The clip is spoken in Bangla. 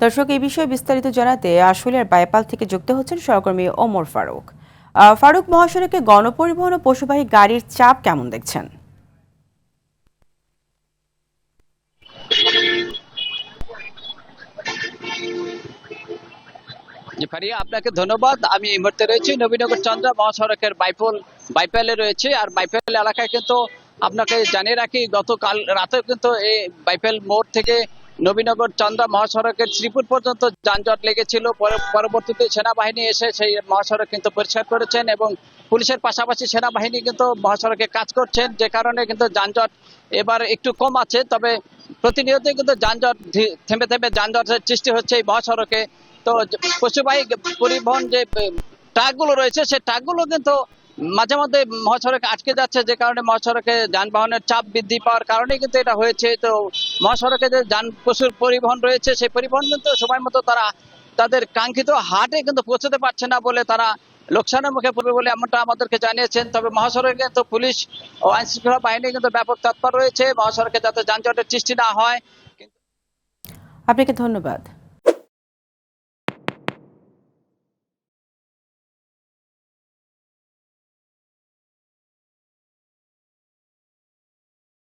দর্শক, এই বিষয়ে বিস্তারিত জানাতে আশুলিয়ার বাইপাল থেকে যুক্ত হচ্ছেন সহকর্মী ওমর ফারুক। ফারুক, মহাসড়কে গণপরিবহন ও পশুবাহী গাড়ির চাপ কেমন দেখছেন? ফারিয়া, আপনাকে ধন্যবাদ। আমি এই মুহূর্তে রয়েছি নবীনগর চন্দ্রা মহাসড়কের বাইপালে রয়েছে। আর বাইপাল এলাকায় কিন্তু আপনাকে জানিয়ে রাখি, গতকাল রাতেও কিন্তু এই বাইপাল মোড় থেকে নবীনগর চন্দ্রা মহাসড়কের শ্রীপুর পর্যন্ত যানজট লেগেছিল। পরবর্তীতে সেনাবাহিনী এসে সেই মহাসড়ক কিন্তু পরিষ্কার করেছেন এবং পুলিশের পাশাপাশি সেনাবাহিনী কিন্তু মহাসড়কে কাজ করছেন, যে কারণে কিন্তু যানজট এবার একটু কম আছে। তবে প্রতিনিয়তই কিন্তু যানজট থেমে থেমে যানজটের সৃষ্টি হচ্ছে এই মহাসড়কে। তো পশুবাহী পরিবহন যে ট্রাকগুলো রয়েছে, সেই ট্রাকগুলো কিন্তু মাঝে মধ্যে মহাসড়কে আটকে যাচ্ছে, যে কারণে মহাসড়কে যানবাহনের চাপ বৃদ্ধি পাওয়ার কারণে কিন্তু এটা হয়েছে। তো মহাসড়কে যে পশুর পরিবহন রয়েছে, সেই পরিবহন কিন্তু সময় মতো তারা তাদের কাঙ্ক্ষিত হাটে কিন্তু পৌঁছতে পারছে না বলে তারা লোকসানের মুখে পড়বে বলে এমনটা আমাদেরকে জানিয়েছেন। তবে মহাসড়কে কিন্তু পুলিশ ও আইন শৃঙ্খলা বাহিনী কিন্তু ব্যাপক তৎপর রয়েছে মহাসড়কে যাতে যানজটের সৃষ্টি না হয়। আপনাকে ধন্যবাদ।